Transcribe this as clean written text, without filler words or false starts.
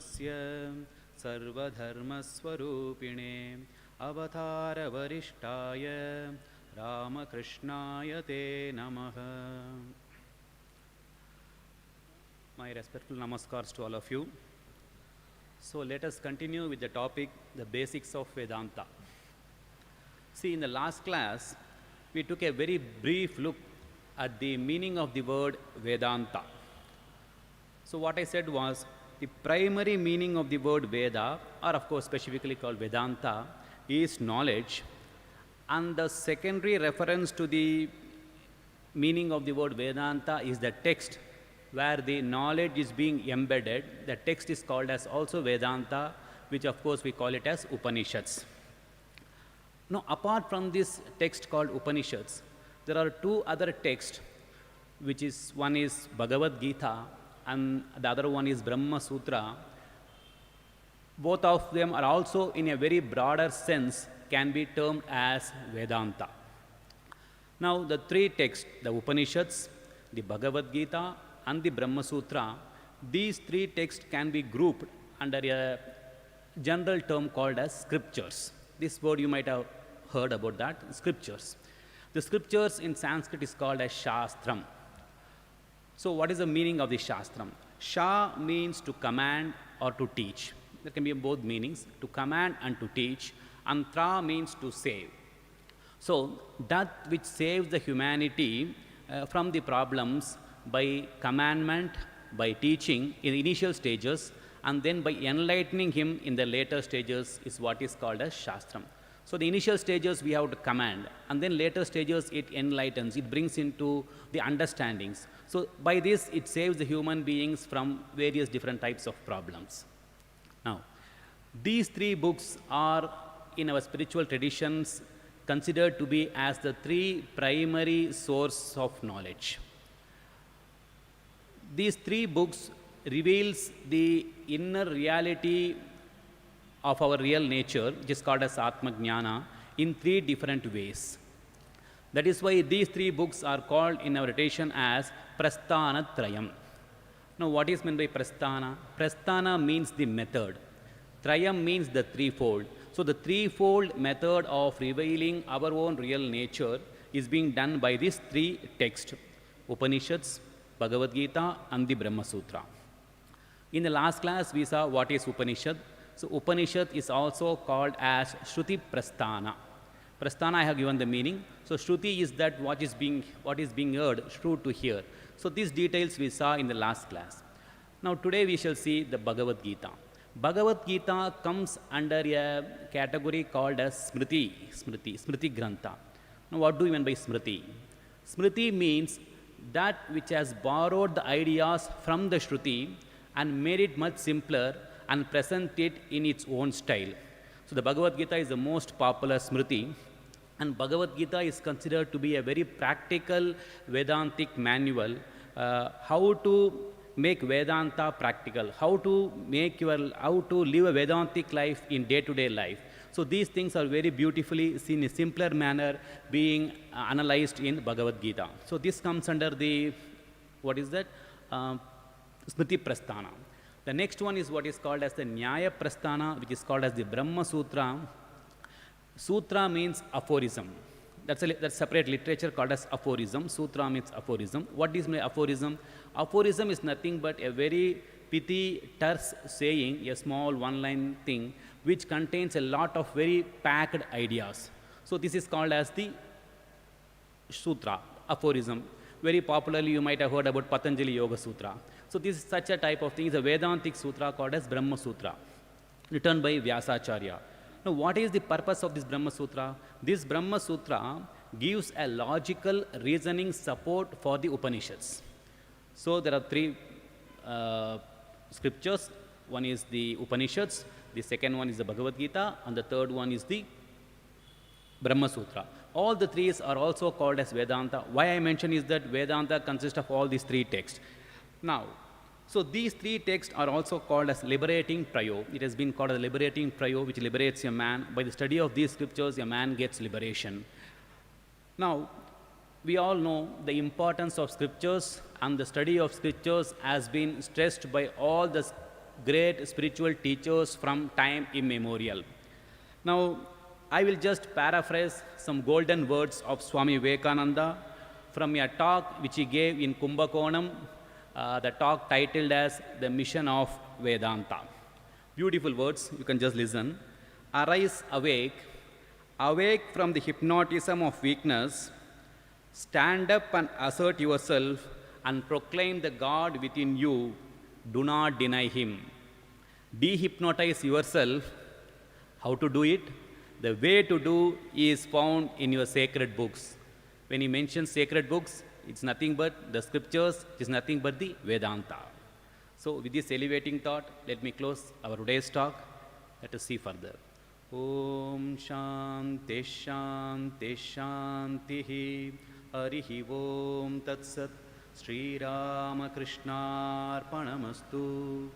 धर्मस्य सर्वधर्मस्वरूपिणे अवतारवरिष्ठाय रामकृष्णाय ते नमः. My respectful namaskars to all of you. So let us continue with the topic, the basics of Vedanta. See, in the last class, we took a very brief look at the meaning of the word Vedanta. So what I said was, the primary meaning of the word Veda, or of course specifically called Vedanta, is knowledge. And the secondary reference to the meaning of the word Vedanta is the text where the knowledge is being embedded. The text is called as also Vedanta, which of course we call it as Upanishads. Now, apart from this text called Upanishads, there are two other texts, which is one is Bhagavad Gita and the other one is Brahma Sutra. Both of them are also, in a very broader sense, can be termed as Vedanta. Now, the three texts, the Upanishads, the Bhagavad Gita, and the Brahma Sutra, these three texts can be grouped under a general term called as scriptures. This word you might have heard about that, scriptures. The scriptures in Sanskrit is called as Shastram. So what is the meaning of the Shastram? Sha means to command or to teach. There can be both meanings, to command and to teach, and Tra means to save. So that which saves the humanity from the problems by commandment, by teaching in the initial stages, and then by enlightening him in the later stages is what is called as Shastram. So the initial stages we have to command, and then later stages it enlightens, it brings into the understandings. So by this it saves the human beings from various different types of problems. Now, these three books are in our spiritual traditions considered to be as the three primary sources of knowledge. These three books reveals the inner reality of our real nature, which is called as Atma Jnana, in three different ways. That is why these three books are called in our tradition as Prasthana Trayam. Now, what is meant by Prasthana? Prasthana means the method. Trayam means the threefold. So, the threefold method of revealing our own real nature is being done by these three texts, Upanishads, Bhagavad Gita, and the Brahma Sutra. In the last class, we saw what is Upanishad. So, Upanishad is also called as Shruti Prasthana. Prasthana, I have given the meaning. So, Shruti is that what is being heard, Shru to hear. So, these details we saw in the last class. Now, today we shall see the Bhagavad Gita. Bhagavad Gita comes under a category called as Smriti Grantha. Now, what do you mean by Smriti? Smriti means that which has borrowed the ideas from the Shruti and made it much simpler and present it in its own style. So the Bhagavad Gita is the most popular Smriti, and Bhagavad Gita is considered to be a very practical Vedantic manual, how to make Vedanta practical, how to live a Vedantic life in day-to-day life. So these things are very beautifully seen in a simpler manner being analyzed in Bhagavad Gita. So this comes under the, what is that? Smriti Prasthana. The next one is what is called as the Nyaya Prasthana, which is called as the Brahma Sutra. Sutra means aphorism. That's separate literature called as aphorism. Sutra means aphorism. What is my aphorism? Aphorism is nothing but a very pithy, terse saying, a small one-line thing, which contains a lot of very packed ideas. So this is called as the Sutra, aphorism. Very popularly, you might have heard about Patanjali Yoga Sutra. So this is such a type of thing. It's a Vedantic Sutra called as Brahma Sutra, written by Vyasacharya. Now, what is the purpose of this Brahma Sutra? This Brahma Sutra gives a logical reasoning support for the Upanishads. So there are three scriptures. One is the Upanishads, the second one is the Bhagavad Gita, and the third one is the Brahma Sutra. All the three are also called as Vedanta. Why I mention is that Vedanta consists of all these three texts. Now, so these three texts are also called as liberating trio. It has been called a liberating trio, which liberates a man. By the study of these scriptures, a man gets liberation. Now, we all know the importance of scriptures, and the study of scriptures has been stressed by all the great spiritual teachers from time immemorial. Now, I will just paraphrase some golden words of Swami Vivekananda from a talk which he gave in Kumbakonam, the talk titled as The Mission of Vedanta. Beautiful words, you can just listen. Arise, awake, awake from the hypnotism of weakness, stand up and assert yourself and proclaim the God within you. Do not deny Him. Dehypnotize yourself. How to do it? The way to do is found in your sacred books. When he mentions sacred books, it's nothing but the scriptures, it's nothing but the Vedanta. So, with this elevating thought, let me close our today's talk. Let us see further. Om Shanti Shanti Shanti Harihi Om Tat Sat Sri Ramakrishna Arpanamastu.